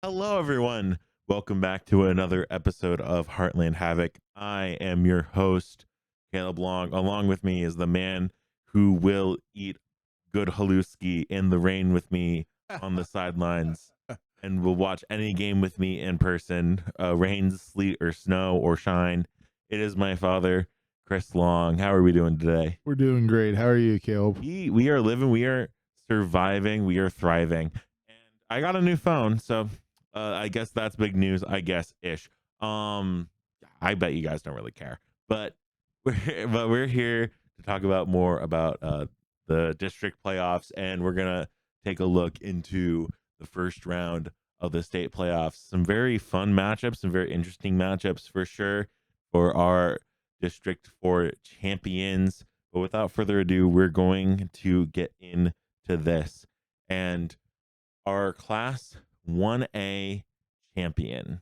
Hello, everyone. Welcome back to another episode of Heartland Havoc. I am your host, Caleb Long. Along with me is the man who will eat good haluski in the rain with me on the sidelines and will watch any game with me in person, rain, sleet, or snow or shine. It is my father, Chris Long. How are we doing today? We're doing great. How are you, Caleb? We are living, we are surviving, we are thriving. And I got a new phone, so I guess that's big news, I guess ish. I bet you guys don't really care, but we're here to talk about more about the district playoffs, and we're gonna take a look into the first round of the state playoffs. Some very fun matchups, some very interesting matchups for sure for our District 4 champions. But without further ado, we're going to get into this. And our Class 1A champion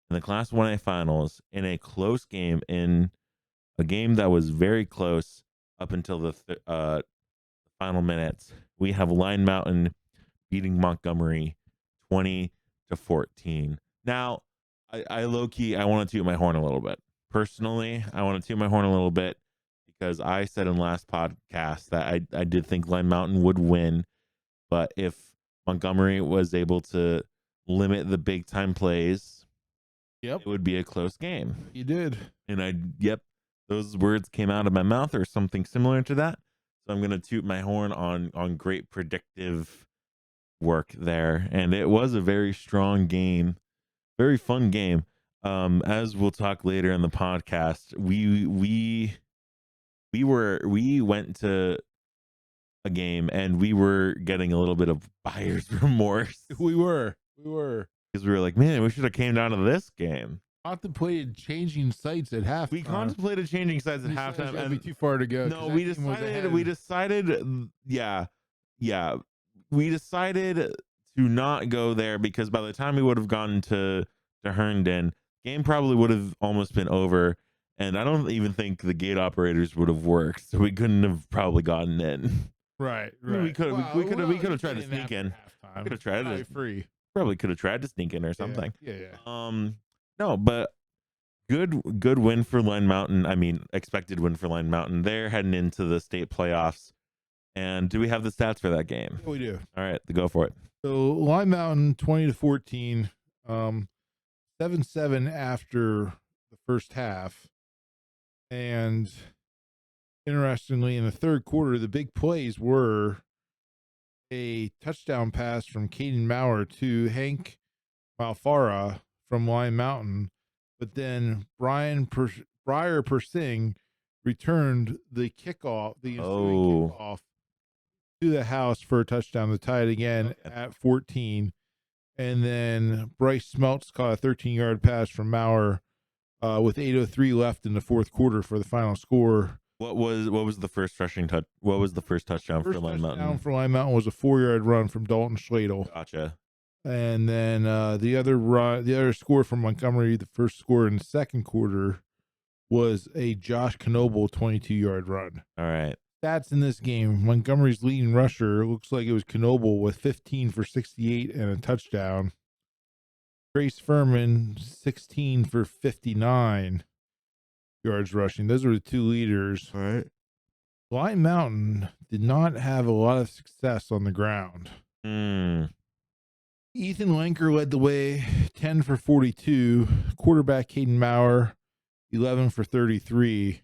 in the Class 1A finals, in a close game, in a game that was very close up until the final minutes, we have Line Mountain beating Montgomery 20-14. Now, I low-key, I want to toot my horn a little bit. Personally, I want to toot my horn a little bit because I said in last podcast that I did think Line Mountain would win, but if Montgomery was able to limit the big time plays, Yep, it would be a close game. you did. And those words came out of my mouth or something similar to that. So I'm gonna toot my horn on great predictive work there. And it was a very strong game, very fun game. As we'll talk later in the podcast, we went to a game and we were getting a little bit of buyer's remorse. We were Because we were like, man, we should have came down to this game. contemplated changing sites at halftime. We contemplated changing sides at halftime, That'd and be too far to go. no, we decided, we decided to not go there because by the time we would have gone to Herndon, game probably would have almost been over, and I don't even think the gate operators would have worked, so we couldn't have probably gotten in. Right. I mean, we could have tried to sneak in. Could have tried to free. Probably could have tried to sneak in or something. Yeah. No, but good win for Line Mountain. I mean, expected win for Line Mountain. They're heading into the state playoffs. And do we have the stats for that game? Yeah, we do. All right, go for it. So Line Mountain 20-14, 7-7 after the first half, and interestingly, in the third quarter, the big plays were a touchdown pass from Caden Maurer to Hank Malfara from Line Mountain, but then Briar Persing returned the kickoff, the ensuing kickoff to the house for a touchdown to tie it again at 14. And then Bryce Smeltz caught a 13-yard pass from Maurer with 8:03 left in the fourth quarter for the final score. What was the first rushing touch? What was the first touchdown for Line Mountain? Touchdown for Line Mountain was a 4-yard run from Dalton Schladel. Gotcha. And then the other score from Montgomery, the first score in the second quarter, was a Josh Knoble 22-yard run. All right. Stats in this game: Montgomery's leading rusher looks like it was Knoble with 15 for 68 and a touchdown. Grace Furman 16 for 59 yards rushing. Those were the two leaders. All right. Line Mountain did not have a lot of success on the ground. Ethan Lenker led the way, 10 for 42. Quarterback Caden Maurer, 11 for 33.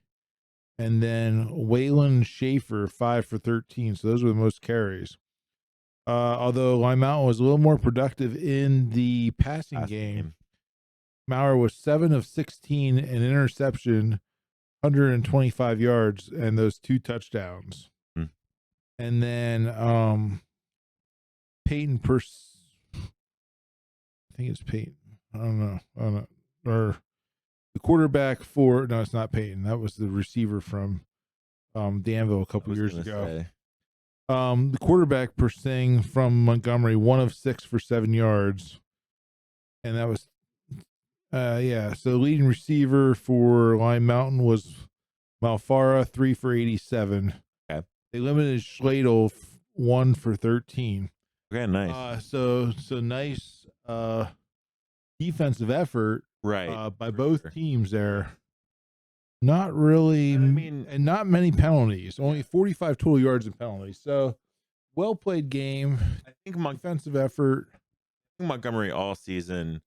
And then Waylon Schaefer, 5 for 13. So those were the most carries. Although Line Mountain was a little more productive in the passing game. Maurer was 7 of 16, an interception, 125 yards, and those 2 touchdowns. And then Peyton I think it's Peyton. I don't know. Or the quarterback for, no, it's not Peyton. That was the receiver from Danville a couple years ago. The quarterback Persing from Montgomery, 1 of 6 for 7 yards. And that was, so leading receiver for Line Mountain was Malfara, 3 for 87. Okay. They limited Schladel 1 for 13. Okay, nice. So nice uh, defensive effort Right. by For both sure. teams there. Not really, I mean, and not many penalties. Only yeah, 45 total yards and penalties. So well played game, I think Mon- defensive effort. Montgomery all season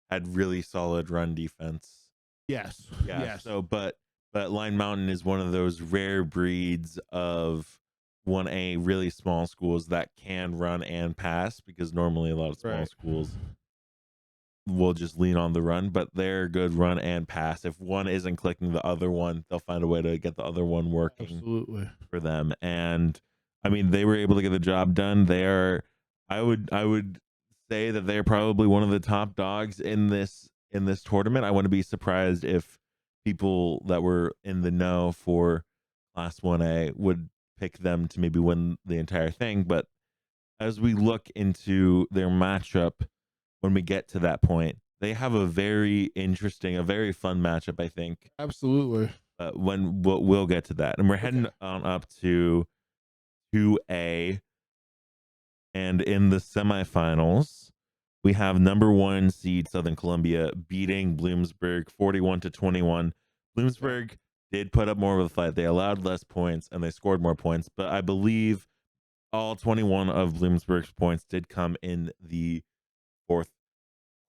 had really solid run defense. Yes, Yeah. yes, So, but Line Mountain is one of those rare breeds of 1A really small schools that can run and pass, because normally a lot of small right. schools will just lean on the run, but they're good run and pass. If one isn't clicking the other one, they'll find a way to get the other one working Absolutely. for them. And I mean, they were able to get the job done. They are, I would say that they're probably one of the top dogs in this tournament. I wouldn't be surprised if people that were in the know for Class 1A would pick them to maybe win the entire thing. But as we look into their matchup, when we get to that point, they have a very interesting, a very fun matchup, I think. Absolutely. When we'll get to that, and we're heading Okay. on up to 2A, and in the semifinals, we have number 1 seed Southern Columbia beating Bloomsburg 41-21. Bloomsburg did put up more of a fight. They allowed less points and they scored more points, but I believe all 21 of Bloomsburg's points did come in the fourth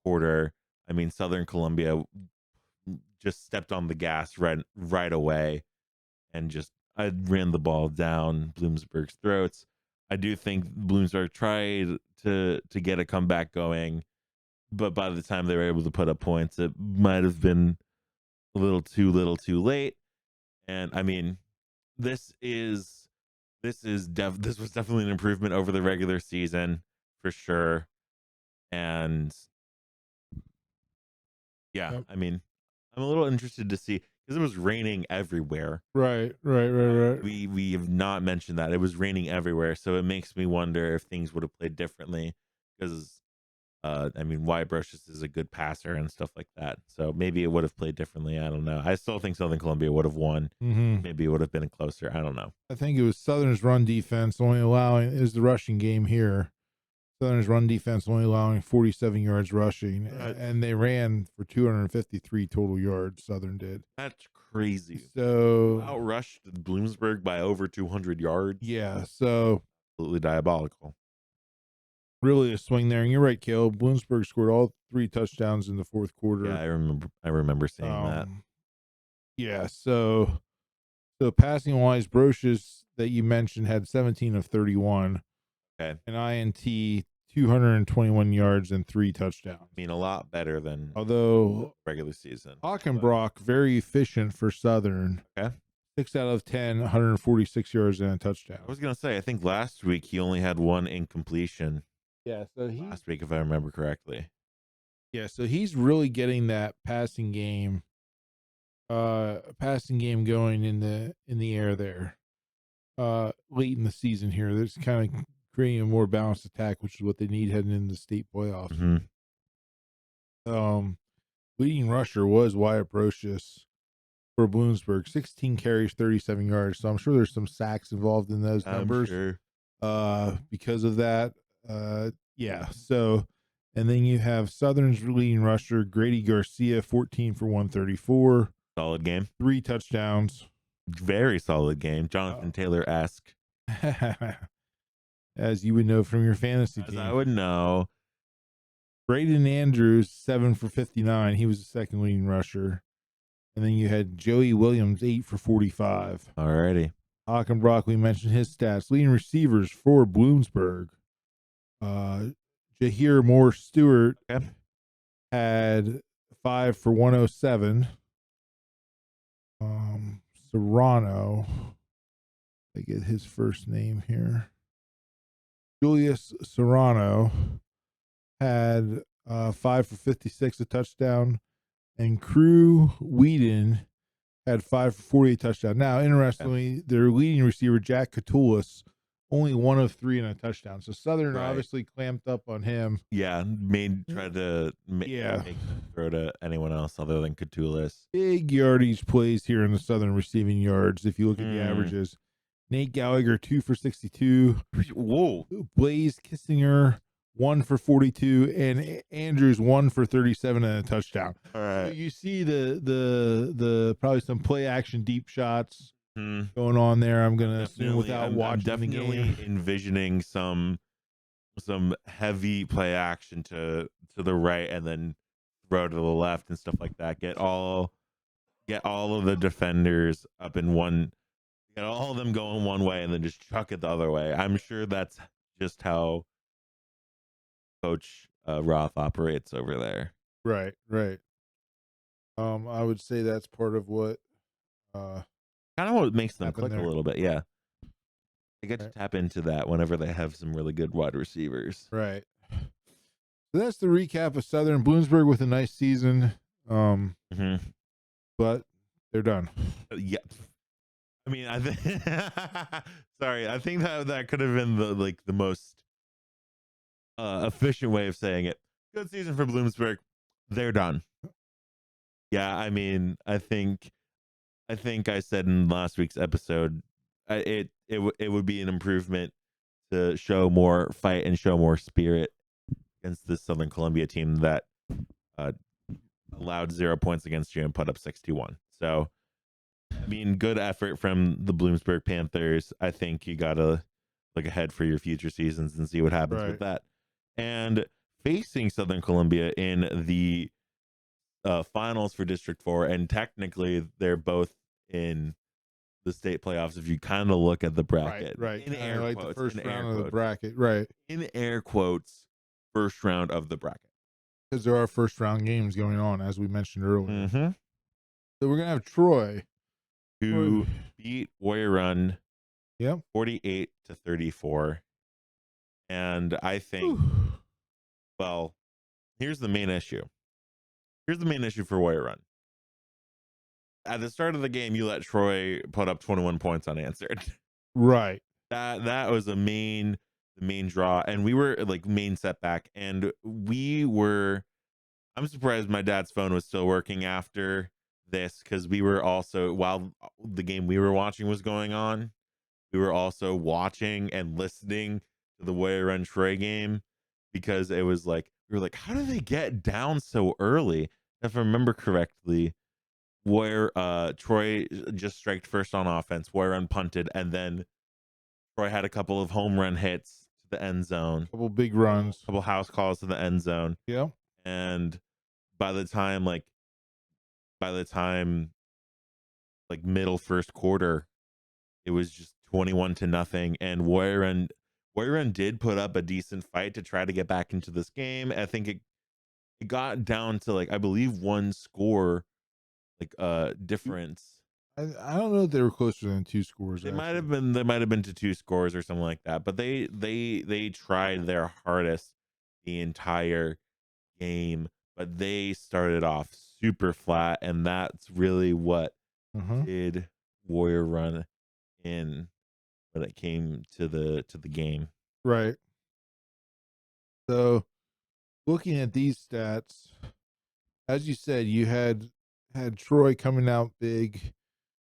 quarter. I mean, Southern Columbia just stepped on the gas right away and just I ran the ball down Bloomsburg's throats. I do think Bloomsburg tried to get a comeback going, but by the time they were able to put up points, it might have been a little too late. And I mean, this is this was definitely an improvement over the regular season for sure. And yeah, Yep. I mean, I'm a little interested to see, because it was raining everywhere. Right, right, right, right. We have not mentioned that it was raining everywhere, so it makes me wonder if things would have played differently. Because I mean, Wyatt Brocious is a good passer and stuff like that, so maybe it would have played differently. I don't know. I still think Southern Columbia would have won. Mm-hmm. Maybe it would have been closer. I don't know. I think it was Southern's run defense only allowing is the rushing game here. Southern's run defense only allowing 47 yards rushing, and they ran for 253 total yards. Southern did. That's crazy. So Outrushed Bloomsburg by over 200 yards. yeah, so Absolutely diabolical. really a swing there. And you're right, Caleb. Bloomsburg scored all 3 touchdowns in the fourth quarter. Yeah, I remember seeing that. Yeah, so passing wise, Brocious that you mentioned had 17 of 31. Okay. An INT, 221 yards and 3 touchdowns. I mean, a lot better than Although regular season. Hockenbrock, very efficient for Southern. Okay. 6 out of 10, 146 yards and a touchdown. I was gonna say, I think last week he only had one incompletion. Yeah, so Last week, if I remember correctly. so he's really getting that passing game going in the air there. Late in the season here. That's kind of creating a more balanced attack, which is what they need heading into the state playoffs. Mm-hmm. Leading rusher was Wyatt Brocious for Bloomsburg, 16 carries, 37 yards. So I'm sure there's some sacks involved in those numbers. Sure. Because of that. Yeah. So, and then you have Southern's leading rusher, Grady Garcia, 14 for 134. Solid game. 3 touchdowns. Very solid game. Jonathan Taylor-esque. As you would know from your fantasy team. I would know. Braden Andrews, 7 for 59. He was the second leading rusher. And then you had Joey Williams, 8 for 45. Alrighty. Hockenbrock, we mentioned his stats. Leading receivers for Bloomsburg. Jahir Moore Stewart had 5 for 107. Serrano, I get his first name here. Julius Serrano had 5 for 56, a touchdown, and Crew Whedon had 5 for 48 touchdown. Now, interestingly, their leading receiver, Jack Catullus, only 1 of 3 in a touchdown. So Southern obviously clamped up on him. Yeah, tried to make them throw to anyone else other than Catullus. Big yardage plays here in the Southern receiving yards. If you look at the averages, Nate Gallagher, 2 for 62. Whoa. Blaze Kissinger, 1 for 42, and Andrews 1 for 37 and a touchdown. All So right. you see the probably some play action deep shots Hmm. going on there. I'm gonna assume Definitely, without I'm watching the definitely game. envisioning some heavy play action to the right and then throw to the left and stuff like that. Get all of the defenders up in one, get all of them going one way and then just chuck it the other way. I'm sure that's just how Coach Roth operates over there. Right, right. I would say that's part of what uh Kind of what makes them happened click a there. little bit. Yeah, I get to Right, tap into that whenever they have some really good wide receivers. right. So that's the recap of Southern Bloomsburg with a nice season. Um, Hmm. but they're done. Yeah, I mean, I think. Sorry, I think that could have been the most efficient way of saying it. Good season for Bloomsburg. They're done. Yeah, I mean, I think I said in last week's episode, it would be an improvement to show more fight and show more spirit against the Southern Columbia team that uh, allowed 0 points against you and put up 61. So, I mean, good effort from the Bloomsburg Panthers. I think you gotta look ahead for your future seasons and see what happens with Right. that. And facing Southern Columbia in the finals for District 4, and technically they're both in the state playoffs if you kind of look at the Right, bracket. right. In Kind of air like the quotes, in first air round of the quotes, bracket, right? in air quotes, first round of the bracket. Because there are first round games going on, as we mentioned earlier. Mm-hmm. So we're gonna have Troy. Troy. Who beat Warrior Run Yep. 48-34. And I think, Whew. well, here's the main issue. Here's the main issue for Warrior Run. At the start of the game, you let Troy put up 21 points unanswered. Right. That was the main draw, and we were like main setback, and we were. I'm surprised my dad's phone was still working after this because we were also while the game we were watching was going on, we were also watching and listening to the Warrior Run Troy game because it was like we were like, how do they get down so early? If I remember correctly, where Troy just striked first on offense, Warrior Run punted, and then Troy had a couple of home run hits to the end zone, Couple big runs. couple house calls to the end zone, Yep. and by the time like by the time like middle first quarter, it was just 21-0, and Warren did put up a decent fight to try to get back into this game. I think it got down to like I believe one score like difference. I don't know if they were closer than two scores actually. They might have been to two scores or something like that, but they tried their hardest the entire game, but they started off super flat, and that's really what Uh-huh. did Warrior Run in when it came to the game. Right. So looking at these stats, as you said, you had Troy coming out big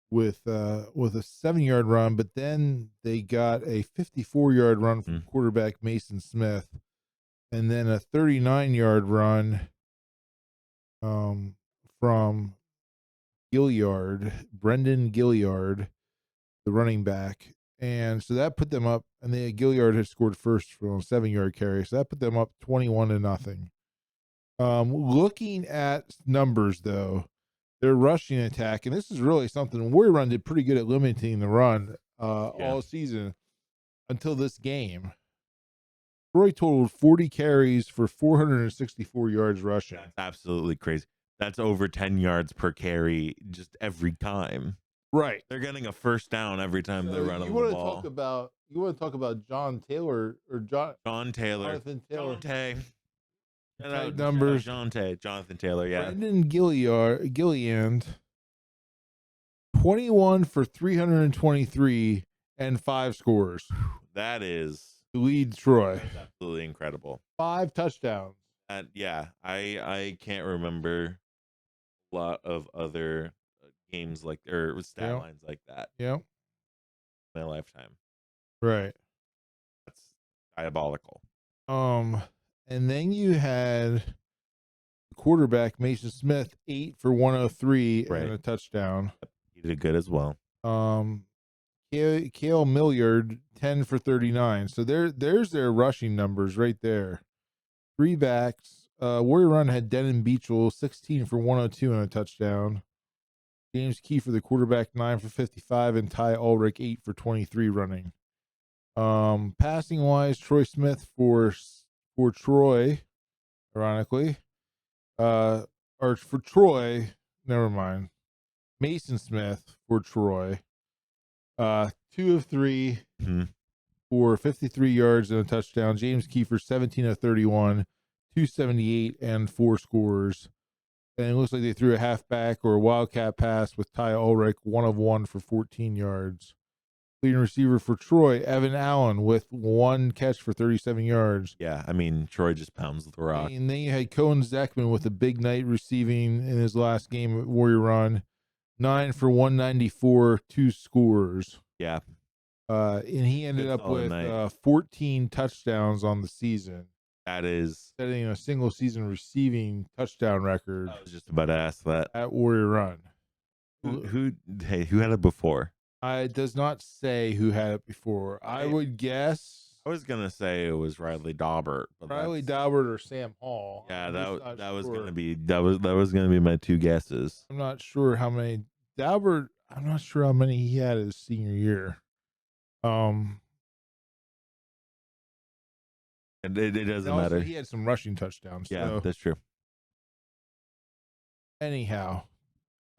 with a 7-yard run, but then they got a 54-yard run from Mm. quarterback Mason Smith, and then a 39-yard run um, from Brendan Gilliard, the running back. And so that put them up, and then Gilliard had scored first from a 7-yard carry. So that put them up 21-0. Looking at numbers though, their rushing attack, and this is really something Warrior Run did pretty good at limiting the run Yeah, all season until this game. Troy totaled 40 carries for 464 yards rushing. that's absolutely crazy. That's over 10 yards per carry just every time. Right. They're getting a first down every time they're So running the ball. you want to talk about John Taylor or John Taylor, Jonathan Taylor Jonte, type numbers. Jonathan Taylor. Yeah, Brendan Gilliand 21 for 323 and 5 scores that is to lead Troy. absolutely incredible. 5 touchdowns. And yeah, I can't remember a lot of other games like or stat Yeah. lines like that Yeah. in my lifetime. Right. That's diabolical. Um, and then you had quarterback Mason Smith 8 for 103 and Right. a touchdown. He did good as well. Kale Milliard 10 for 39. So there's their rushing numbers right there. Three backs. Warrior Run had Denon Beachel 16 for 102 and a touchdown. James Kiefer, the quarterback, 9 for 55, and Ty Ulrich 8 for 23 running. Passing wise, Troy Smith for Troy, ironically. Or for Troy, never mind. Mason Smith for Troy. 2 of 3 for 53 yards and a touchdown. James Kiefer 17 of 31, 278 and 4 scores. And it looks like they threw a halfback or a wildcat pass with Ty Ulrich 1 of 1 for 14 yards. Leading receiver for Troy, Evan Allen, with 1 catch for 37 yards. Yeah, I mean, Troy just pounds the rock. And then you had Cohen Zekman with a big night receiving in his last game at Warrior Run. 9 for 194, 2 scores. Yeah. And he ended up with 14 touchdowns on the season. That is setting a single season receiving touchdown record. I was just about to ask that. At Warrior Run. Who had it before? It does not say who had it before. I would guess. I was gonna say it was Riley Daubert. Riley Daubert or Sam Hall. Yeah, that was gonna be my two guesses. I'm not sure how many Daubert. I'm not sure how many he had his senior year. And it doesn't matter. He had some rushing touchdowns. Yeah, so. That's true. Anyhow,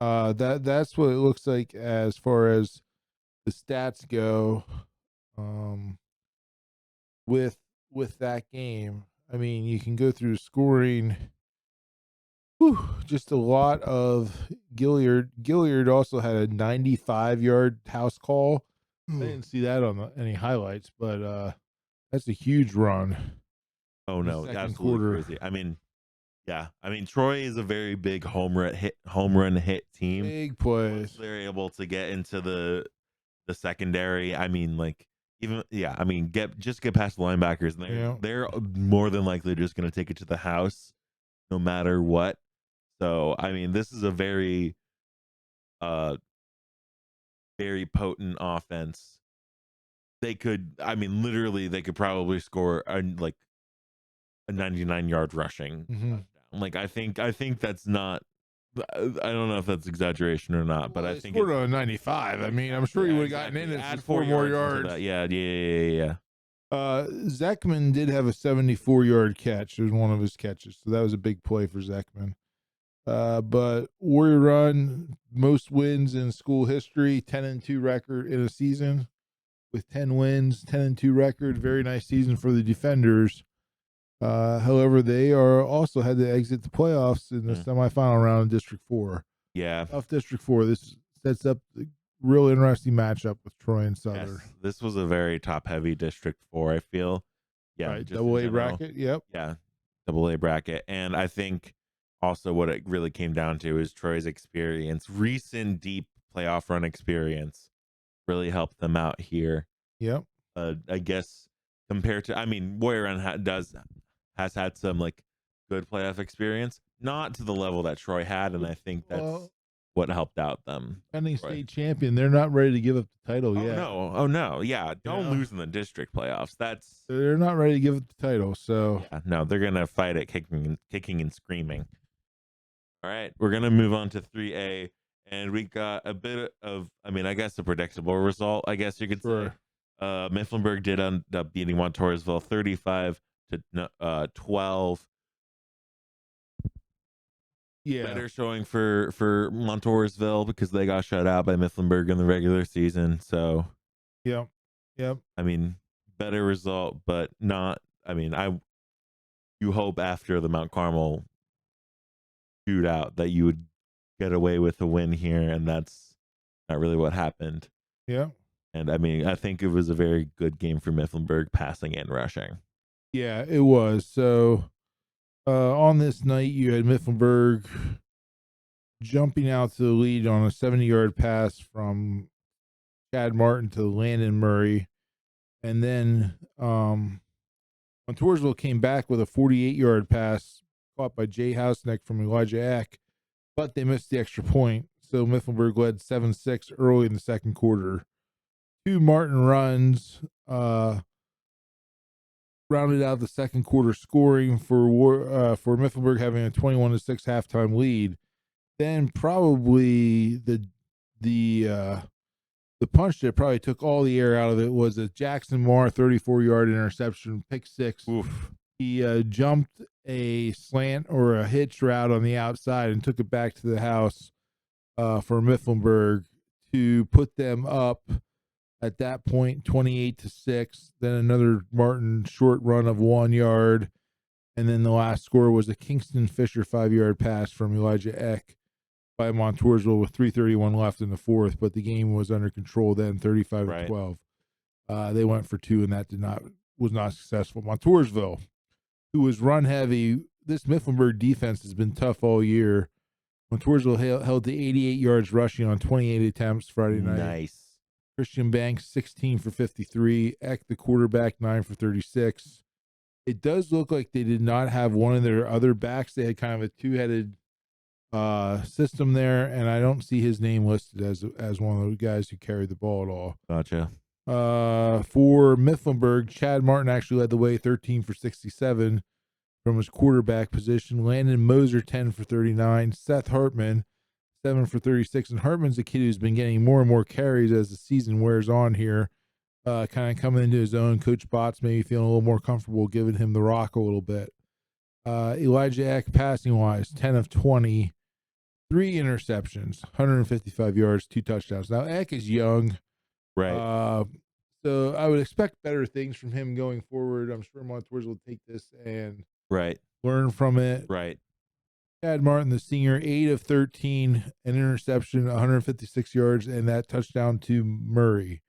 that's what it looks like as far as the stats go. With that game, I mean, you can go through scoring. Just a lot of Gilliard. Gilliard also had a 95-yard house call. I didn't see that on any highlights, but that's a huge run. Oh no, absolutely crazy. I mean, yeah. I mean, Troy is a very big home run hit team. Big plays. Once they're able to get into the secondary. I mean, like I mean, get past the linebackers, and they're more than likely just going to take it to the house, no matter what. So I mean, this is a very very potent offense. They could, I mean, literally, they could probably score a 99-yard rushing touchdown. Like I think that's not. I don't know if that's exaggeration or not, but I think scored on 95. I mean, I'm sure he would have gotten in at 4 more yards. Yeah. Zekman did have a 74-yard catch. It was one of his catches, so that was a big play for Zekman. But Warrior Run, most wins in school history, 10-2 record in a season with 10 wins, 10-2 record. Very nice season for the Defenders. However, they are also had to exit the playoffs in the semifinal round of District 4. Yeah. Tough District 4. This sets up the real interesting matchup with Troy and Southern. Yes, this was a very top-heavy District 4, I feel. Yeah. Right, AA bracket, yep. Yeah, AA bracket. And I think also what it really came down to is Troy's experience. Recent deep playoff run experience really helped them out here. Yep. I guess compared to, I mean, Warrior Run has had some like good playoff experience, not to the level that Troy had, and I think that's what helped out them. Defending state champion, they're not ready to give up the title yet. Oh no, yeah, don't lose in the district playoffs. They're not ready to give up the title, so yeah, no, they're gonna fight it, kicking and screaming. All right, we're gonna move on to 3A, and we got a bit of, I mean, I guess a predictable result. I guess you could say. Mifflinburg did end up beating Montoursville 35-12. Yeah, better showing for Montoursville because they got shut out by Mifflinburg in the regular season. So, yep. I mean, better result, but not. I mean, you hope after the Mount Carmel shootout that you would get away with a win here, and that's not really what happened. Yeah. And I mean, I think it was a very good game for Mifflinburg, passing and rushing. Yeah, it was. So on this night, you had Mifflinburg jumping out to the lead on a 70-yard pass from Chad Martin to Landon Murray. And then on Montoursville came back with a 48-yard pass caught by Jay Houseneck from Elijah Eck, but they missed the extra point. So Mifflinburg led 7-6 early in the second quarter. 2 Martin runs rounded out the second quarter scoring for Mifflinburg having a 21-6 halftime lead. Then probably the punch that probably took all the air out of it was a Jackson Moore 34-yard interception, pick six. Oof. He jumped a slant or a hitch route on the outside and took it back to the house for Mifflinburg to put them up at that point 28-6. Then another Martin short run of 1 yard. And then the last score was a Kingston Fisher 5-yard pass from Elijah Eck by Montoursville with 3:31 left in the fourth, but the game was under control then, 35-12. They went for 2, and that was not successful. Montoursville, who was run heavy, this Mifflinburg defense has been tough all year. Montoursville held to 88 yards rushing on 28 attempts Friday night. Nice. Christian Banks 16 for 53. Eck, the quarterback, 9 for 36. It does look like they did not have one of their other backs. They had kind of a two-headed system there, and I don't see his name listed as one of the guys who carried the ball at all. Gotcha. For Mifflinburg, Chad Martin actually led the way, 13 for 67 from his quarterback position. Landon Moser, 10 for 39. Seth Hartman, 7 for 36. And Hartman's a kid who's been getting more and more carries as the season wears on here. Kind of coming into his own. Coach Botts maybe feeling a little more comfortable giving him the rock a little bit. Elijah Eck, passing wise, 10 of 20. 3 interceptions, 155 yards, 2 touchdowns. Now, Eck is young. Right. So I would expect better things from him going forward. I'm sure Montoursville will take this and learn from it. Right. Chad Martin, the senior, 8 of 13, an interception, 156 yards, and that touchdown to Murray.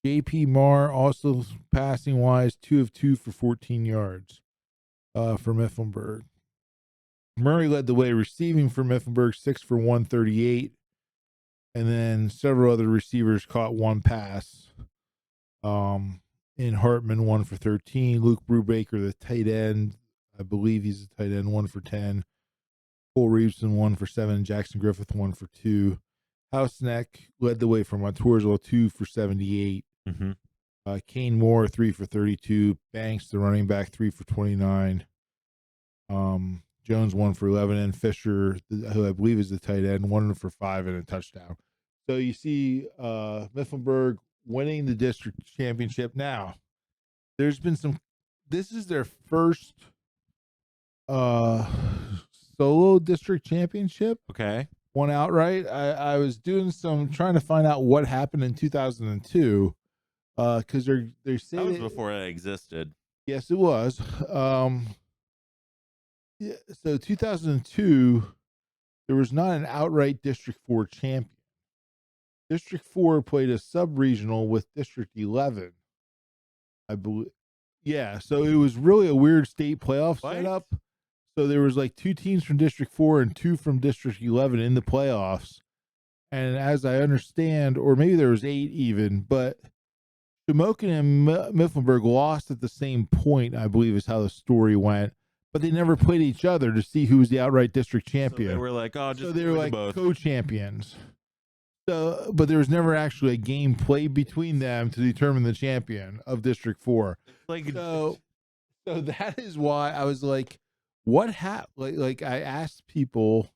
JP Marr, also passing wise, 2 of 2 for 14 yards for Mifflinburg. Murray led the way receiving for Mifflinburg, 6 for 138. And then several other receivers caught one pass. In Hartman, 1 for 13. Luke Brubaker, the tight end, I believe he's a tight end, 1 for 10. Cole Reeveson, 1 for 7. Jackson Griffith, 1 for 2. Houseneck led the way from Montoursville, 2 for 78. Mm-hmm. Kane Moore, 3 for 32. Banks, the running back, 3 for 29. Jones, 1 for 11, and Fisher, who I believe is the tight end, 1 for 5 and a touchdown. So you see Mifflinburg winning the district championship. Now, there's been this is their first solo district championship. Okay. Won outright. I was doing trying to find out what happened in 2002 because they say that was before it existed. Yes, it was. Yeah, so 2002, there was not an outright District 4 champion. District 4 played a sub-regional with District 11, I believe. Yeah, so it was really a weird state playoff setup. So there was like 2 teams from District 4 and 2 from District 11 in the playoffs. And as I understand, or maybe there was 8 even, but Shamokin and Mifflinburg lost at the same point, I believe is how the story went. But they never played each other to see who was the outright district champion. So they were like, so they were like co-champions. So, but there was never actually a game played between them to determine the champion of District 4. So that is why I was like, what happened? Like I asked people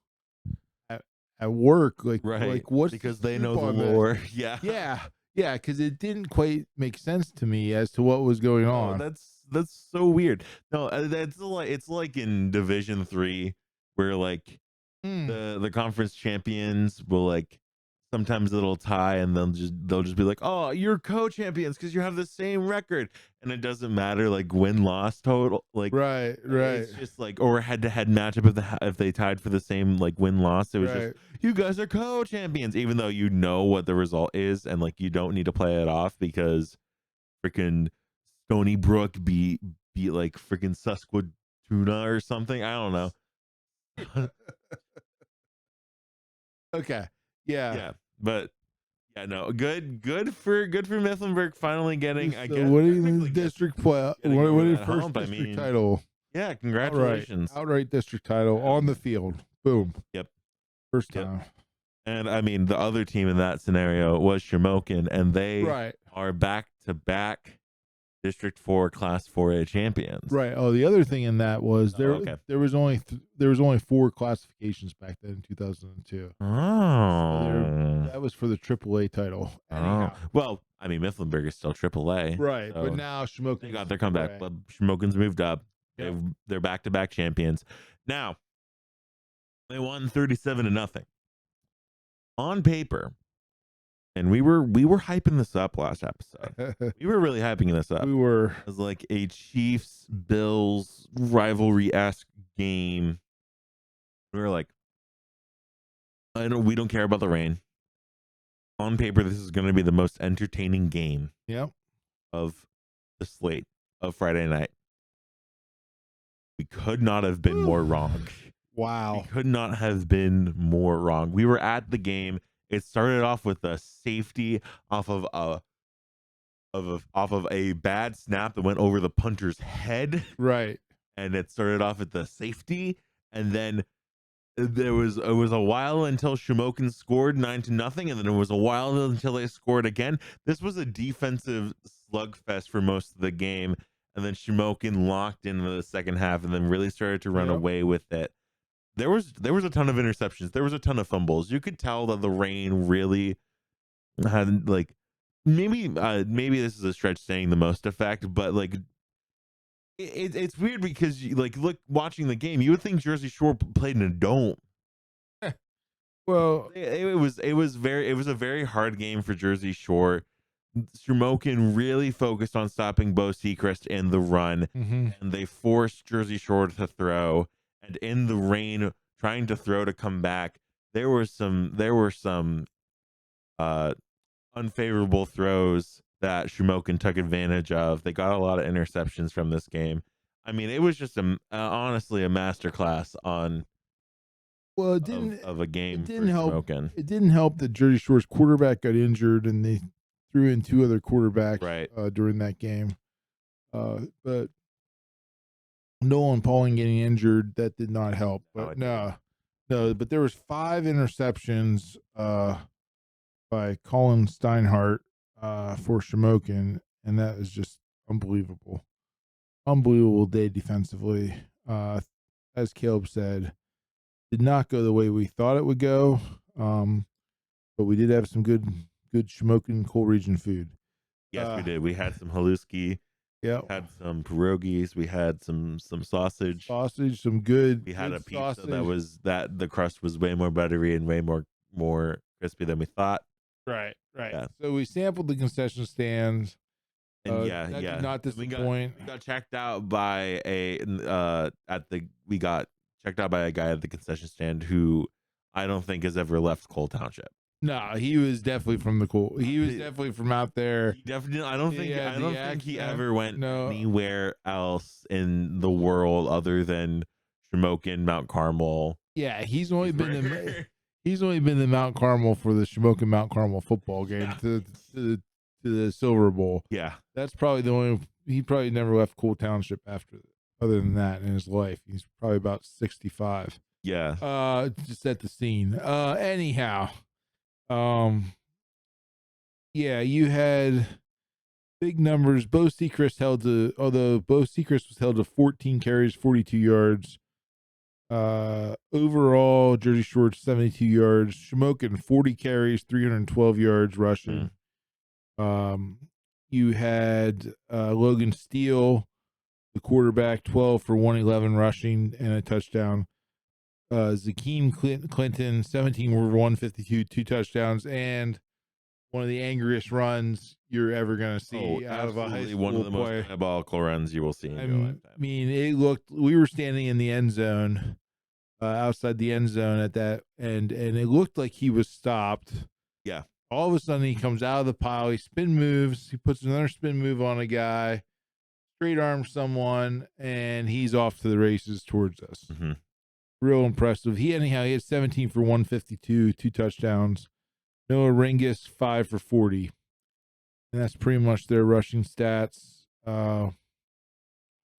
at work, like what's because they know the lore. Yeah, because it didn't quite make sense to me as to what was going on. That's so weird. No, it's like in Division 3 where like the conference champions will like sometimes it'll tie and they'll just be like, oh, you're co-champions because you have the same record, and it doesn't matter like win-loss total, like right. It's just like, or head-to-head matchup if they tied for the same like win-loss. It was just, you guys are co-champions, even though you know what the result is, and like you don't need to play it off because freaking Stony Brook beat like freaking Susquehanna or something. I don't know. Okay. Yeah. But Yeah, no, good for Mifflinburg finally getting, I So guess, winning the technically district play, getting over winning that first hump. I district mean, title. yeah, Outright, congratulations. outright district title Yeah. on the field. Boom. Yep. First Yep. time. And I mean, the other team in that scenario was Shamokin, and they Right. are back to back District 4 Class 4A champions. Right. Oh, the other thing in that was okay. there was only 4 classifications back then in 2002. Oh. So that was for the AAA title. Anyhow. Well, I mean, Mifflinburg is still AAA. Right. So But now Shamokin they got their comeback. But Shamokin's moved up. Yep. They're back to back champions. Now, they won 37-0. On paper, and we were hyping this up last episode. We were really hyping this up. We were as like a Chiefs Bills rivalry-esque game. We were like, we don't care about the rain. On paper, this is going to be the most entertaining game Yep. of the slate of Friday night. We could not have been more wrong. Wow. We could not have been more wrong. We were at the game. It started off with a safety off of a bad snap that went over the punter's head. Right. And it started off at the safety, and then it was a while until Shamokin scored 9-0, and then it was a while until they scored again. This was a defensive slugfest for most of the game, and then Shamokin locked into the second half and then really started to run away with it. There was a ton of interceptions. There was a ton of fumbles. You could tell that the rain really had, like, maybe this is a stretch saying the most effect, but like it's weird because look, watching the game, you would think Jersey Shore played in a dome. Well, it was a very hard game for Jersey Shore. Shamokin really focused on stopping Bo Sechrist in the run, and they forced Jersey Shore to throw. And in the rain, trying to throw to come back, there were some unfavorable throws that Shamokin took advantage of. They got a lot of interceptions from this game. I mean, it was just honestly a masterclass on it didn't of a game. It didn't help. Shamokin. It didn't help that Jersey Shore's quarterback got injured, and they threw in 2 other quarterbacks during that game. But Nolan Pauling getting injured, that did not help. But no. But there was 5 interceptions by Colin Steinhardt for Shamokin, and that is just unbelievable. Unbelievable day defensively. As Caleb said, did not go the way we thought it would go, but we did have some good Shamokin Coal Region food. Yes, we did. We had some haluski. Yeah, had some pierogies. We had some sausage. Some good. We had good a pizza sausage. that the crust was way more buttery and way more crispy than we thought. Right. Yeah. So we sampled the concession stands. And that did not disappoint. We got checked out by a guy at the concession stand who I don't think has ever left Cole Township. No, he was definitely from the cool. He was definitely from out there. He definitely. I don't think he ever went anywhere else in the world other than Shamokin, Mount Carmel. Yeah, he's only been to Mount Carmel for the Shamokin Mount Carmel football game to the Silver Bowl. Yeah, that's probably the only. He probably never left Cool Township other than that in his life. He's probably about 65. Yeah. Just at the scene. Anyhow. Yeah, you had big numbers. Bo Sechrist was held to 14 carries, 42 yards. Overall, Jersey Shore 72 yards. Shamokin 40 carries, 312 yards rushing. You had Logan Steele, the quarterback, 12 for 111 rushing and a touchdown. Zakeem Clinton, 17 for 152, 2 touchdowns, and one of the angriest runs you're ever going to see out of a high school one of the player. most diabolical runs you will see in your lifetime. I mean, it looked. We were standing in the end zone, outside the end zone at that, and it looked like he was stopped. Yeah. All of a sudden, he comes out of the pile. He spin moves. He puts another spin move on a guy, straight arms someone, and he's off to the races towards us. Real impressive. He had 17 for 152, 2 touchdowns. Noah Ringus 5 for 40. And that's pretty much their rushing stats. Steele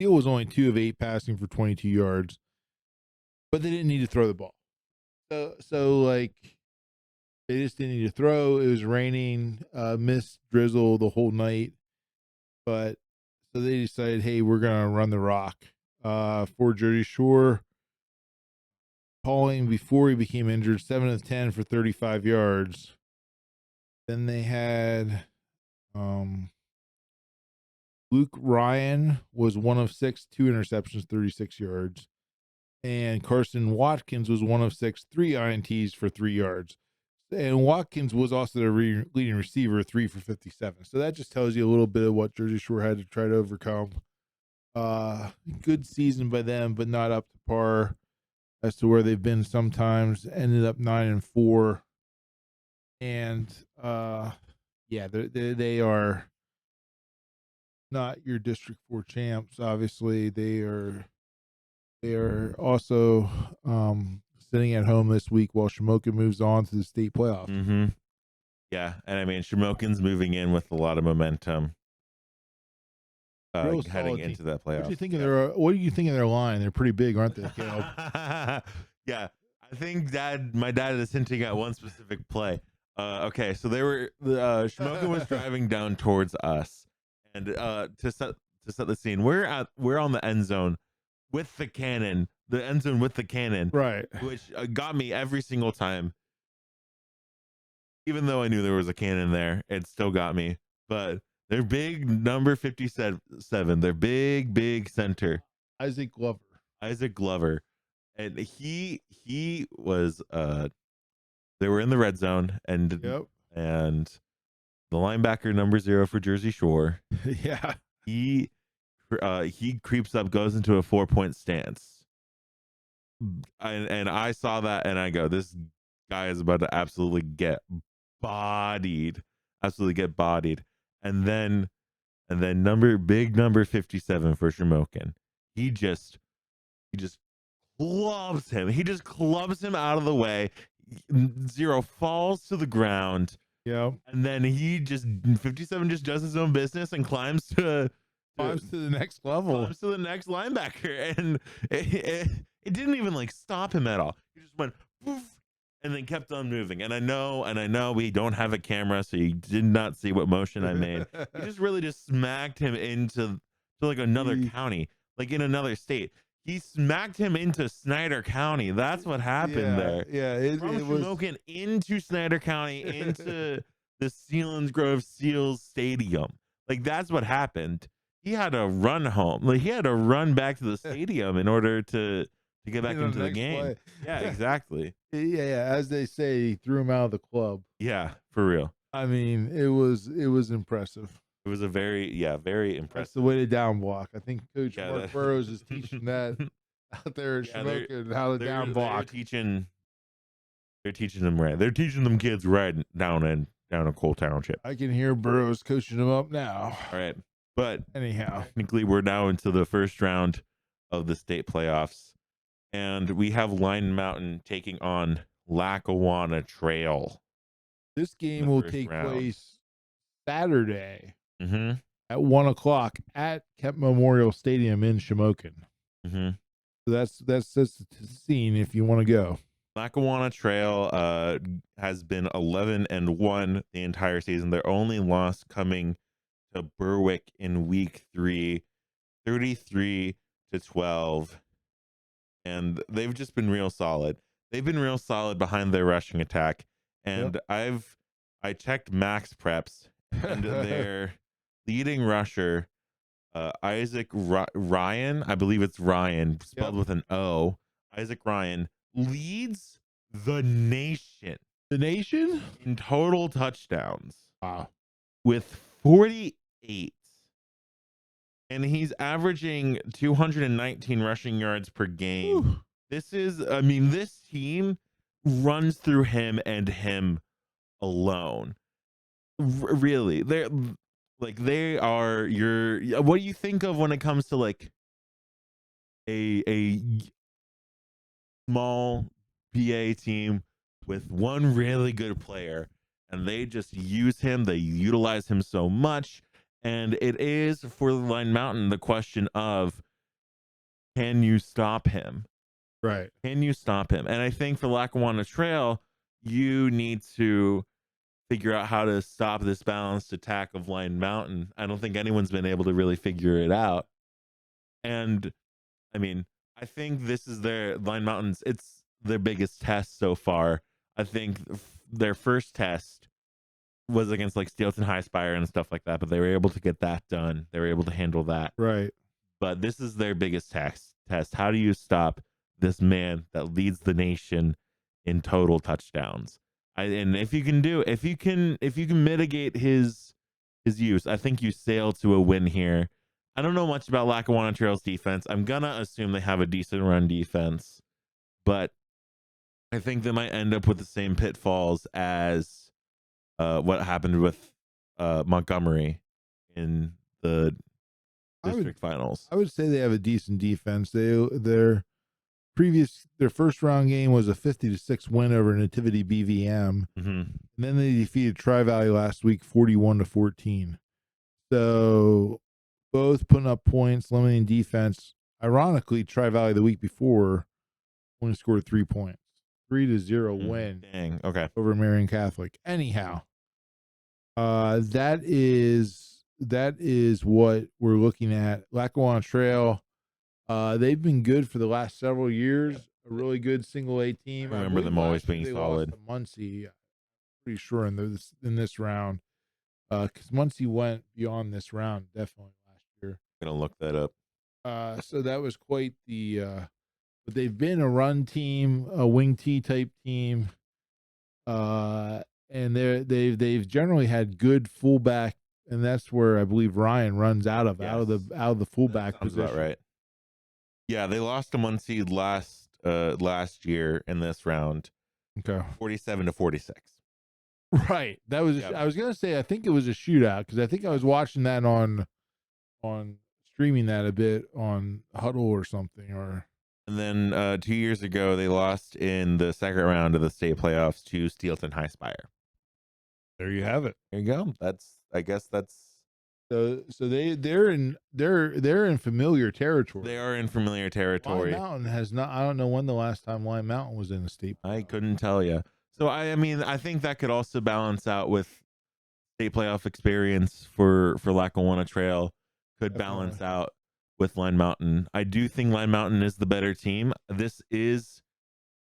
was only 2 of 8 passing for 22 yards, but they didn't need to throw the ball. So like they just didn't need to throw. It was raining, mist, drizzle the whole night, but so they decided, hey, we're gonna run the rock. For Jersey Shore, Pauling before he became injured, 7 of 10 for 35 yards. Then they had Luke Ryan was 1 of 6, 2 interceptions, 36 yards. And Carson Watkins was 1 of 6, 3 INTs for 3 yards. And Watkins was also the leading receiver, 3 for 57. So that just tells you a little bit of what Jersey Shore had to try to overcome. Good season by them, but not up to par as to where they've been sometimes. Ended up 9-4. And yeah, they are not your District 4 champs. Obviously, they are also sitting at home this week while Shamokin moves on to the state playoff. Mm-hmm. Yeah, and I mean Shamokin's moving in with a lot of momentum. Heading into that playoff. What do you think of their line? They're pretty big, aren't they, Caleb? Yeah, I think my dad is hinting at one specific play. Okay, so Shamokin was driving down towards us, and to set the scene, we're on the end zone with the cannon, Right? Which got me every single time. Even though I knew there was a cannon there, it still got me. But their big number 57, their big center, Isaac Glover, and he was they were in the red zone, and the linebacker number 0 for Jersey Shore, yeah, he creeps up, goes into a 4-point stance, and I saw that, and I go, this guy is about to absolutely get bodied, and then number 57 for Shamokin, he just clubs him. He just clubs him out of the way. 0 falls to the ground. Yeah. And then 57 just does his own business and climbs to the next level. Climbs to the next linebacker. And it didn't even like stop him at all. He just went poof, and then kept on moving. And I know we don't have a camera, so you did not see what motion I made. He just really smacked him into like another county, like in another state. He smacked him into Snyder County. That's what happened there. Yeah, it was Shamokin into Snyder County, into the Selinsgrove Seals Stadium. Like that's what happened. He had to run home. Like he had to run back to the stadium in order to get back into the game. Play. Yeah, exactly. Yeah. As they say, he threw him out of the club. Yeah, for real. I mean, it was impressive. It was very impressive. That's the way to down block. I think Coach Mark Burrows is teaching that out there at Shamokin, how to down block. They're teaching them right. They're teaching them kids right down in Cole Township. I can hear Burrows coaching them up now. All right. But anyhow, technically we're now into the first round of the state playoffs. And we have Line Mountain taking on Lackawanna Trail. This game will take place Saturday at 1:00 at Kemp Memorial Stadium in Shamokin. So that's the scene if you want to go. Lackawanna Trail has been 11-1 the entire season. Their only loss coming to Berwick in week 3, 33-12. And they've just been real solid. They've been real solid behind their rushing attack. And I checked Max Preps, and their leading rusher, Isaac Ryan, I believe it's Ryan, spelled with an O. Isaac Ryan leads the nation. The nation? In total touchdowns. Wow. With 48. And he's averaging 219 rushing yards per game. Ooh. This team runs through him and him alone. Really. They are what do you think of when it comes to like a small BA team with one really good player and they just use him. They utilize him so much. And it is for Line Mountain the question of, can you stop him? Right. Can you stop him? And I think for Lackawanna Trail, you need to figure out how to stop this balanced attack of Line Mountain. I don't think anyone's been able to really figure it out. And I mean, I think this is their Line Mountains. It's their biggest test so far. I think their first test was against like Steelton High Spire and stuff like that, but they were able to get that done. They were able to handle that. Right. But this is their biggest test. How do you stop this man that leads the nation in total touchdowns? And if you can mitigate his use, I think you sail to a win here. I don't know much about Lackawanna Trail's defense. I'm gonna assume they have a decent run defense, but I think they might end up with the same pitfalls as what happened with Montgomery in the district finals. I would say they have a decent defense. Their first round game was a 50-6 win over Nativity BVM, and then they defeated Tri Valley last week 41-14. So both putting up points, limiting defense. Ironically, Tri Valley the week before only scored 3 points. 3-0 win. Dang. Okay. Over Marian Catholic. Anyhow, that is what we're looking at. Lackawanna Trail, they've been good for the last several years. A really good single A team. I remember them always being solid. Lost to Muncie, pretty sure in this round, because Muncie went beyond this round definitely last year. I'm gonna look that up. So that was quite the. But they've been a run team, a wing T type team, and they've generally had good fullback, and that's where I believe Ryan runs out of the fullback position. About right. Yeah, they lost to Muncie last year in this round. Okay. 47-46. Right. That was I was gonna say I think it was a shootout because I think I was watching that on streaming that a bit on Huddle or something or. And then 2 years ago, they lost in the second round of the state playoffs to Steelton High Spire. There you have it. There you go. I guess that's. So they're in familiar territory. They are in familiar territory. Lime Mountain has not. I don't know when the last time Lime Mountain was in the state playoff. I couldn't tell you. So I mean, I think that could also balance out with state playoff experience for Lackawanna Trail. Could balance out with Line Mountain. I do think Line Mountain is the better team. This is,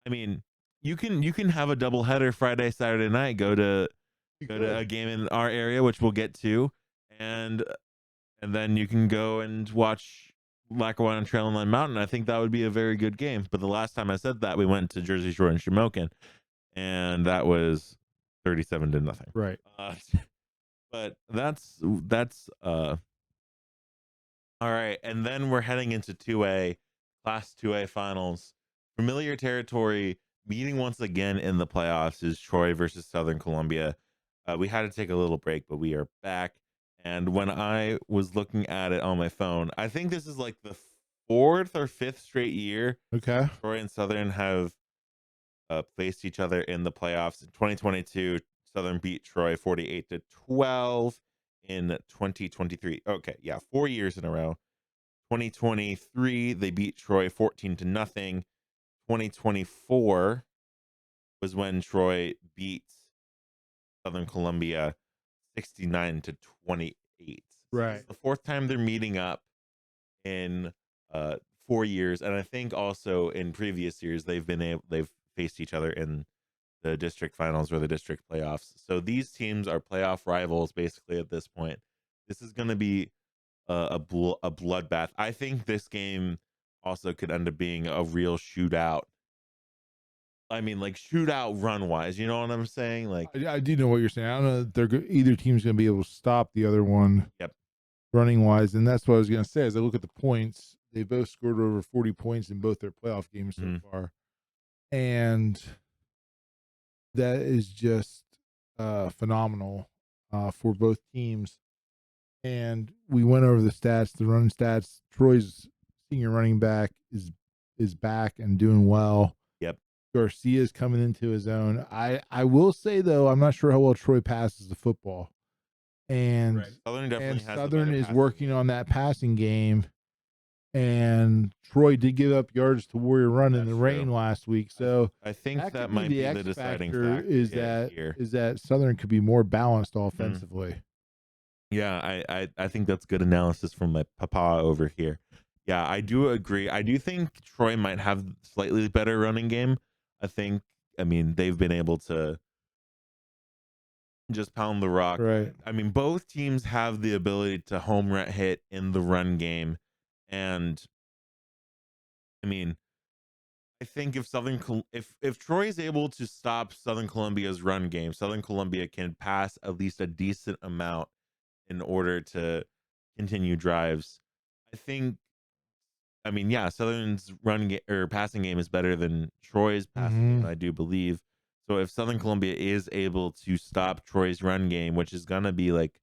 I mean, you can have a double header Friday, Saturday night. Go to a game in our area, which we'll get to, and then you can go and watch Lackawanna Trail and Line Mountain. I think that would be a very good game. But the last time I said that, we went to Jersey Shore and Shamokin, and that was 37-0. Right. But that's all right, and then we're heading into 2A, Class 2A finals. Familiar territory, meeting once again in the playoffs is Troy versus Southern Columbia. We had to take a little break, but we are back. And when I was looking at it on my phone, I think this is like the 4th or 5th straight year Troy and Southern have faced each other in the playoffs. In 2022, Southern beat Troy 48-12. In 2023, okay, yeah, 4 years in a row. 2023, they beat Troy 14-0. 2024 was when Troy beat Southern Columbia 69-28. Right. It's the 4th time they're meeting up in 4 years, and I think also in previous years they've faced each other in the district finals or the district playoffs. So these teams are playoff rivals basically at this point. This is going to be a bloodbath. I think this game also could end up being a real shootout. I mean, like shootout run wise, you know what I'm saying? Like I do know what you're saying. I don't know that either team's going to be able to stop the other one. Yep. Running wise, and that's what I was going to say. As I look at the points, they both scored over 40 points in both their playoff games so far, and that is just phenomenal for both teams. And we went over the stats, the run stats. Troy's senior running back is back and doing well. Yep. Garcia's coming into his own. I will say though, I'm not sure how well Troy passes the football, and Right. Southern definitely has the Southern better is passing working game. on that passing game. And Troy did give up yards to Warrior Run in That's the true. rain last week, so I think that that could be might the be the X deciding factor. factor here. Is that Southern could be more balanced Mhm. offensively. Yeah, I think that's good analysis from my papa over here. Yeah, I do agree. I do think Troy might have slightly better running game. I think, I mean, they've been able to just pound the rock. Right. I mean, both teams have the ability to home run hit in the run game. And I mean, I think if if Troy is able to stop Southern Columbia's run game, Southern Columbia can pass at least a decent amount in order to continue drives. I think, I mean, yeah, Southern's or passing game is better than Troy's passing game, Mhm. I do believe. So if Southern Columbia is able to stop Troy's run game, which is gonna be like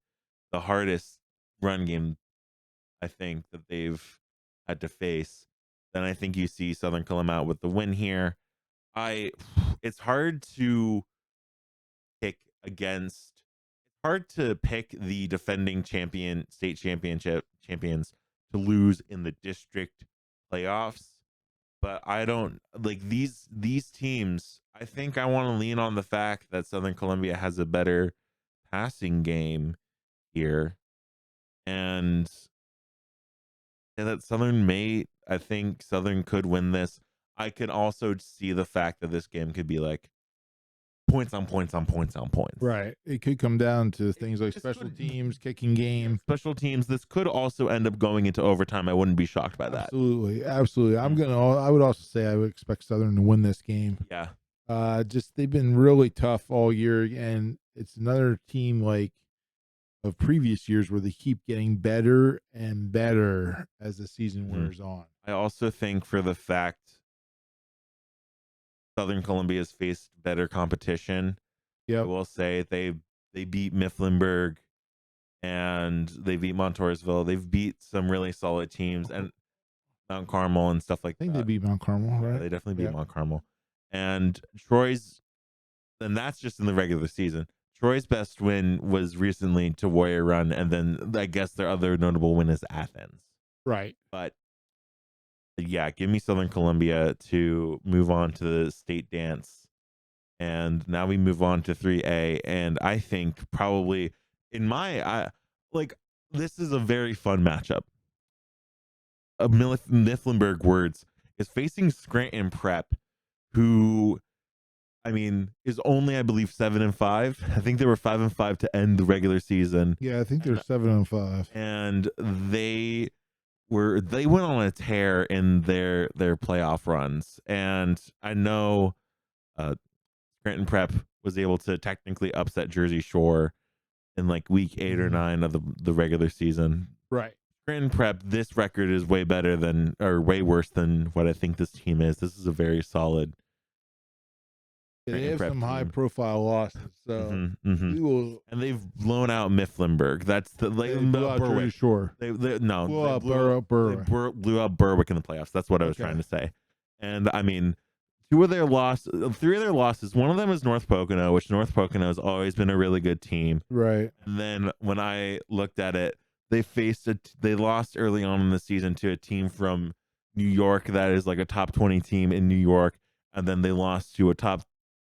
the hardest run game I think that they've had to face, then I think you see Southern come out with the win here. I it's hard to pick against hard to pick the defending state championship champions to lose in the district playoffs, but I don't like these teams. I think I want to lean on the fact that Southern Columbia has a better passing game here, and that Southern may, I think Southern could win this. I could also see the fact that this game could be like points on points on points on points. Right. It could come down to It- things like this special could teams, kicking Yeah, game. special teams. This could also end up going into overtime. I wouldn't be shocked by that. Absolutely. Absolutely. Mhm. I would also say I would expect Southern to win this game. Yeah. Just they've been really tough all year, and it's another team like of previous years where they keep getting better and better as the season Mhm. wears on. I also think for the fact Southern Columbia has faced better competition, I Yep. will say they beat Mifflinburg and they beat Montoursville. They've beat some really solid teams and Mount Carmel and stuff like I think they that. beat Mount Carmel, Yeah, right? they definitely beat Yeah. Mount Carmel. And Troy's, and that's just in the regular season. Troy's best win was recently to Warrior Run, and then I guess their other notable win is Athens. Right. But yeah, give me Southern Columbia to move on to the state dance. And now we move on to 3A. And I think probably in like, this is a very fun matchup. Mifflinburg words is facing Scranton Prep, who, I mean, is only, I believe, 7-5. I think they were 5-5 to end the regular season. Yeah, I think they're And 7-5. and they went on a tear in their playoff runs. And I know uh Scranton Prep was able to technically upset Jersey Shore in like week 8 or Mhm. 9 of the regular season. Right. Scranton Prep, this record is way better than, or way worse than what I think this team is. This is a very solid Yeah, they Scranton have Prep some high team. profile losses, so we will. And they've blown out Mifflinburg. That's the like They blew out Jersey Berwick. Shore. They no, Blew they out blew Berwick. blew out Berwick in the playoffs. That's what I was Okay. trying to say. And I mean, 3 of their losses. One of them is North Pocono, which North Pocono has always been a really good team. Right. And then when I looked at it, they lost early on in the season to a team from New York that is like a top 20 team in New York, and then they lost to a top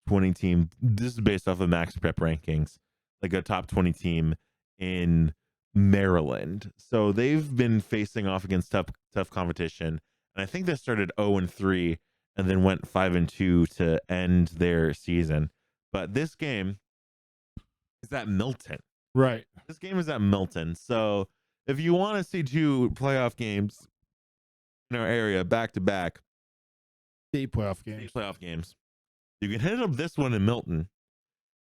20 team. This is based off of Max Prep rankings, like a top 20 team in Maryland. So they've been facing off against tough competition. And I think they started 0-3 and then went 5-2 to end their season. But this game is at Milton. Right. This game is at Milton. So if you want to see two playoff games in our area back to back, State playoff games. playoff games, you can hit up this one in Milton,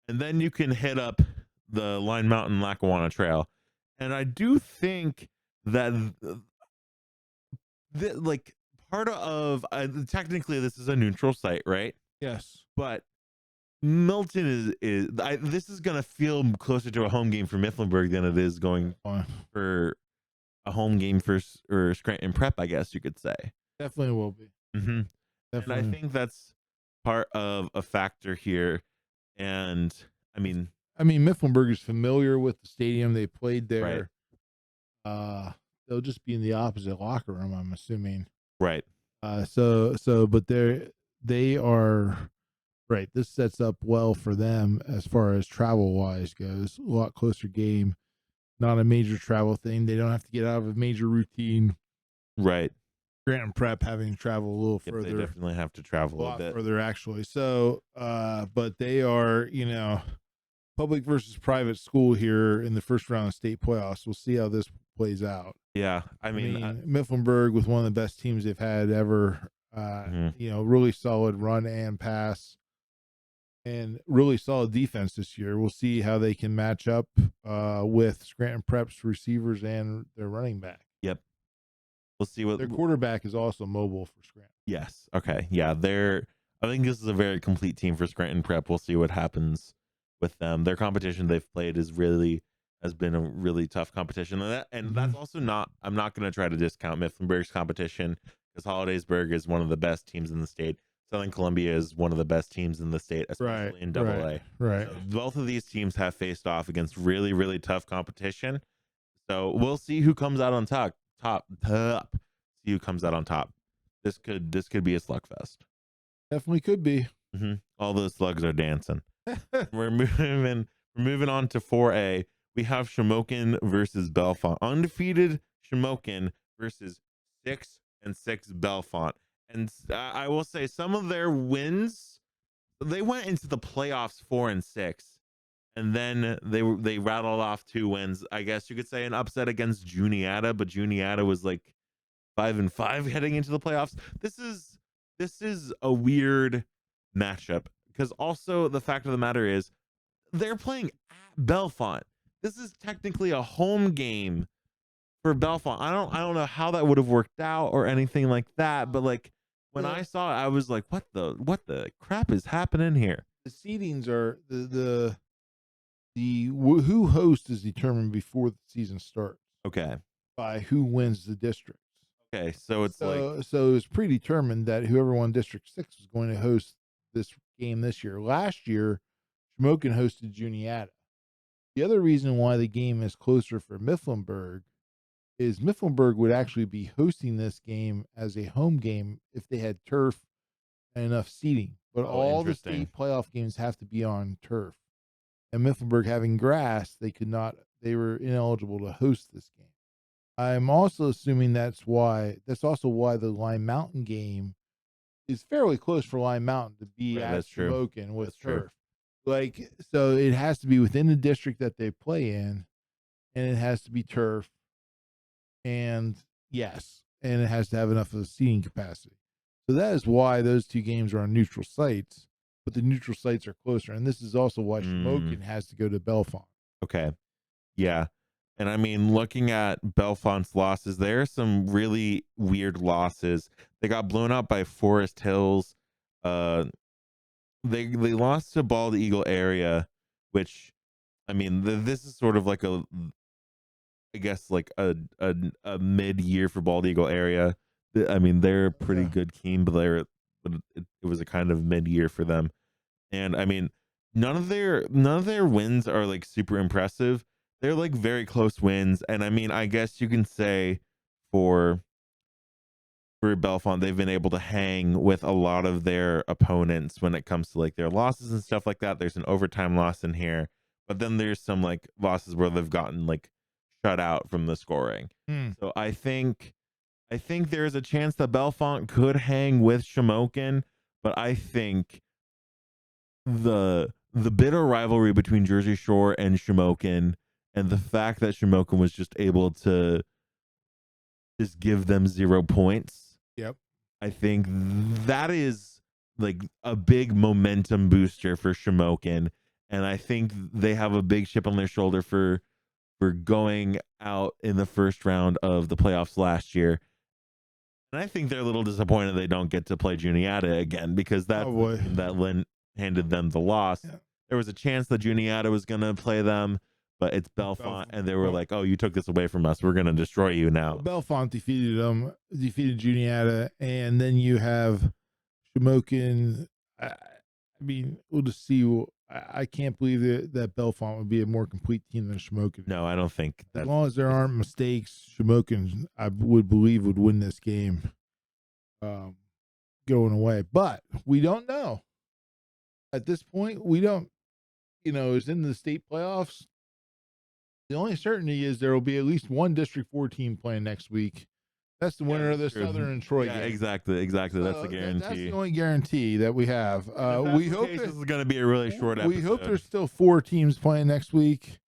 and then you can hit up the Line Mountain Lackawanna Trail. And I do think that like part of technically this is a neutral site, right? Yes. But Milton this is gonna feel closer to a home game for Mifflinburg than it is going for a home game for or Scranton Prep, I guess you could say. Definitely will be. And I Definitely. think that's part of a factor here. And I mean, I mean, Mifflinburg is familiar with the stadium. They played right, there. They'll just be in the opposite locker room, I'm assuming. right. But they are right. This sets up well for them as far as travel wise goes. A lot closer game, not a major travel thing. They don't have to get out of a major routine. Right. Grant and Prep having to travel a little Yep, they further, definitely have to a travel a lot bit. further actually. So, but they are, public versus private school here in the first round of state playoffs. We'll see how this plays out. Yeah, I I mean, mean, Mifflinburg with one of the best teams they've had ever. mhm. Really solid run and pass, and really solid defense this year. We'll see how they can match up with Scranton Prep's receivers and their running back. Yep. We'll see what. Their quarterback is also mobile for Scranton. Yes. Okay. Yeah. I think this is a very complete team for Scranton Prep. We'll see what happens with them. Their competition they've played has been a really tough competition, and that's also not. I'm not going to try to discount Mifflinburg's competition because Hollidaysburg is one of the best teams in the state. Southern Columbia is one of the best teams in the state, especially in Double A. Right. So both of these teams have faced off against really, really tough competition. So we'll see who comes out on top. See who comes out on top. This could be a slugfest. Definitely could be. All those slugs are dancing. We're moving on to 4A. We have Shamokin versus Bellefonte. Undefeated Shamokin versus 6-6 Bellefonte. And I will say some of their wins, they went into the playoffs 4-6, and then they rattled off 2 wins. I guess you could say an upset against Juniata, but Juniata was like 5-5 heading into the playoffs. This is a weird matchup because also the fact of the matter is they're playing at Bellefonte. This is technically a home game for Bellefonte. I don't know how that would have worked out or anything like that, but like when I saw it, I was like, what the crap is happening here? The seedings are who hosts is determined before the season starts. Okay. By who wins the districts. Okay, so it's so it was predetermined that whoever won District 6 was going to host this game this year. Last year, Shamokin hosted Juniata. The other reason why the game is closer for Mifflinburg is Mifflinburg would actually be hosting this game as a home game if they had turf and enough seating. But all the state playoff games have to be on turf. And Mifflinburg having grass, they were ineligible to host this game. I'm also assuming that's also why the Lime Mountain game is fairly close for Lime Mountain to be at Shamokin with turf. Like, so it has to be within the district that they play in, and it has to be turf. And yes, and it has to have enough of a seating capacity. So that is why those 2 games are on neutral sites, but the neutral sites are closer. And this is also why Shamokin has to go to Bellefonte. Okay. Yeah. And I mean, looking at Bellefonte's losses, there are some really weird losses. They got blown out by Forest Hills. They lost to Bald Eagle area, which, I mean, this is sort of like I guess like a mid year for Bald Eagle area. I mean, they're a pretty good team, but it was a kind of mid year for them. And I mean, none of their wins are like super impressive. They're like very close wins, and I mean, I guess you can say for Bellefonte, they've been able to hang with a lot of their opponents when it comes to like their losses and stuff like that. There's an overtime loss in here, but then there's some like losses where they've gotten like shut out from the scoring. So I think there's a chance that Bellefonte could hang with Shamokin, but I think the bitter rivalry between Jersey Shore and Shamokin, and the fact that Shamokin was just able to just give them 0 points. Yep. I think that is like a big momentum booster for Shamokin, and I think they have a big chip on their shoulder for going out in the first round of the playoffs last year. And I think they're a little disappointed they don't get to play Juniata again, because that's the team that handed them the loss. Yeah. There was a chance that Juniata was going to play them, but it's Bellefonte, and they were like, "Oh, you took this away from us. We're going to destroy you now." Bellefonte defeated Juniata, and then you have Shamokin I mean, we'll just see. I can't believe that Belfont would be a more complete team than Shamokin. No, I don't think As that. long as there aren't mistakes, Shamokin, I would believe, would win this game going away. But we don't know. At this point, we don't, it's in the state playoffs. The only certainty is there will be at least one District 4 team playing next week. That's the winner of the true. Southern and Troy Yeah, game. exactly. That's a guarantee. That's the only guarantee that we have. We hope this is going to be a really short episode. We hope there's still 4 teams playing next week,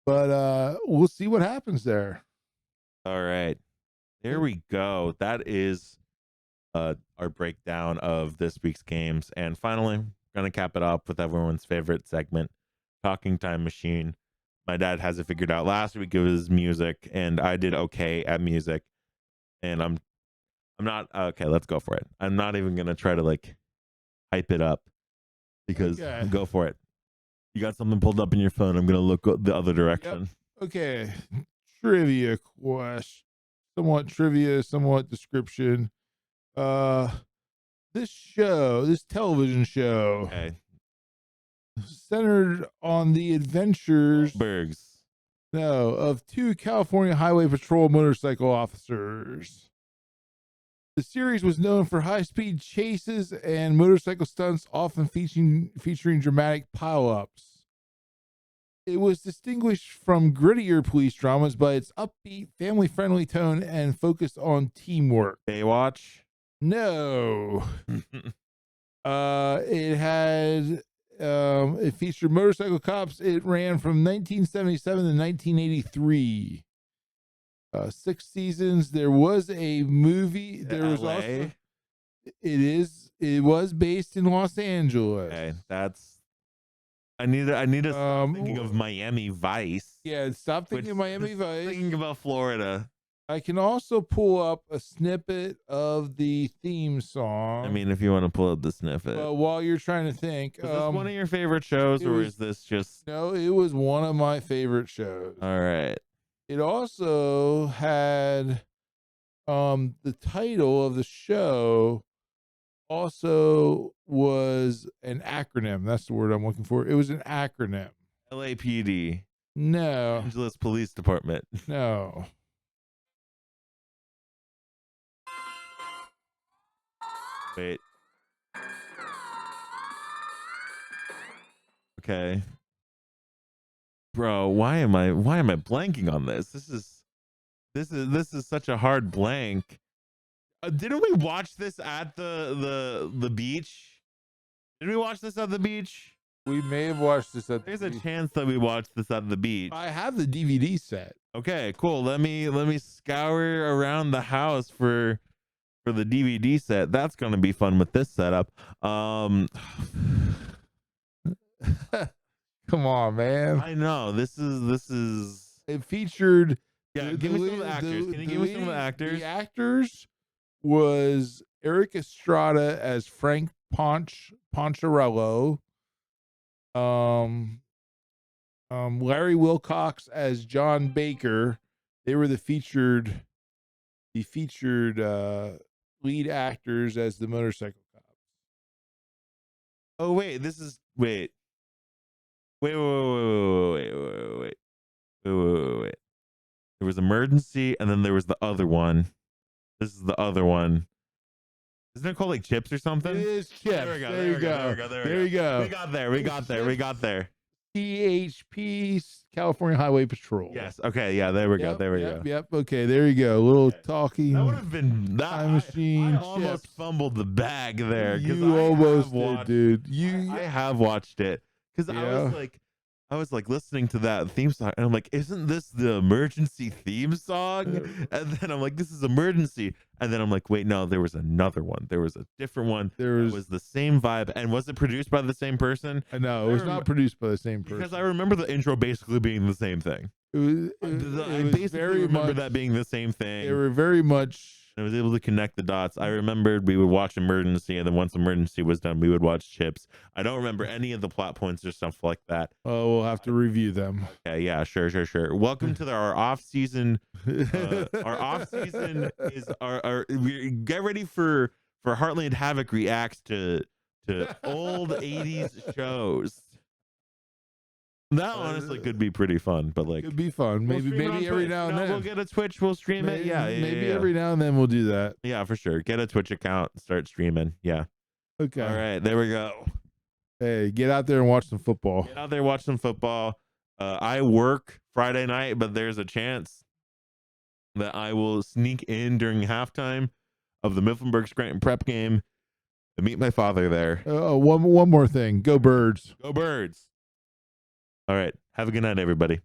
but we'll see what happens there. All right, there we go. That is our breakdown of this week's games, and finally, going to cap it up with everyone's favorite segment, Talking Time Machine. My dad has it figured out. Last week it was music, and I did okay at music. And I'm not okay. Let's go for it. I'm not even gonna try to like hype it up because go for it. You got something pulled up in your phone. I'm gonna look the other direction. Yep. Okay, trivia question. Somewhat trivia, somewhat description. This television show, centered on the adventures of 2 California Highway Patrol motorcycle officers. The series was known for high-speed chases and motorcycle stunts, often featuring dramatic pile-ups. It was distinguished from grittier police dramas by its upbeat, family-friendly tone and focus on teamwork. Baywatch? No. It featured motorcycle cops. It ran from 1977 to 1983. 6 seasons. There was a movie. There was also. It was based in Los Angeles. Okay, that's. I need to stop thinking of Miami Vice. Yeah, stop thinking of Miami Vice. Thinking about Florida. I can also pull up a snippet of the theme song. I mean, if you want to pull up the snippet. While you're trying to think. Is this one of your favorite shows, or is this just... No, it was one of my favorite shows. All right. It also had the title of the show also was an acronym. That's the word I'm looking for. It was an acronym. LAPD. No. Los Angeles Police Department. No. Wait. Okay. Bro, why am I blanking on this? This is such a hard blank. Didn't we watch this at the beach? Did we watch this at the beach? We may have watched this at There's a chance that we watched this at the beach. I have the DVD set. Okay, cool. Let me scour around the house for the DVD set. That's gonna be fun with this setup. Come on, man. I know this is. It featured. Yeah, give me some of the actors. Can you give me some of the actors? The actors was Eric Estrada as Frank Poncherello. Larry Wilcox as John Baker. They were the featured lead actors as the motorcycle cops. Oh wait, wait. There was Emergency, and then there was the other one. This is the other one. Isn't it called like Chips or something? It is Chips. There you go. We got there. CHP, California Highway Patrol. Yes. Okay. Yeah. There we go. Yep. Okay. There you go. A little talking. That would have been that time machine. I almost fumbled the bag there. You almost did, dude. I have watched it because I was like listening to that theme song, and I'm like, isn't this the Emergency theme song? And then I'm like, this is Emergency. And then I'm like, wait, no, there was another one. There was a different one. It was the same vibe. And was it produced by the same person? No, it was not produced by the same person. Because I remember the intro basically being the same thing. I basically remember that being the same thing. They were very much. I was able to connect the dots. I remembered we would watch Emergency, and then once Emergency was done, we would watch Chips. I don't remember any of the plot points or stuff like that. Oh, we'll have to review them. Okay, yeah, sure. Welcome to our off season. Our off season is our. We get ready for Heartland Havoc reacts to to old 80s shows. That honestly could be pretty fun, but like Could be fun. we'll Maybe stream it on every Twitch. now and then. We'll get a Twitch, we'll stream it. Yeah, maybe yeah. every now and then we'll do that. Yeah, for sure. Get a Twitch account and start streaming. Yeah. Okay. All right, there we go. Hey, get out there and watch some football. Get out there, watch some football. I work Friday night, but there's a chance that I will sneak in during halftime of the Mifflinburg Scranton prep game and meet my father there. One more thing. Go Birds. Go Birds. All right. Have a good night, everybody.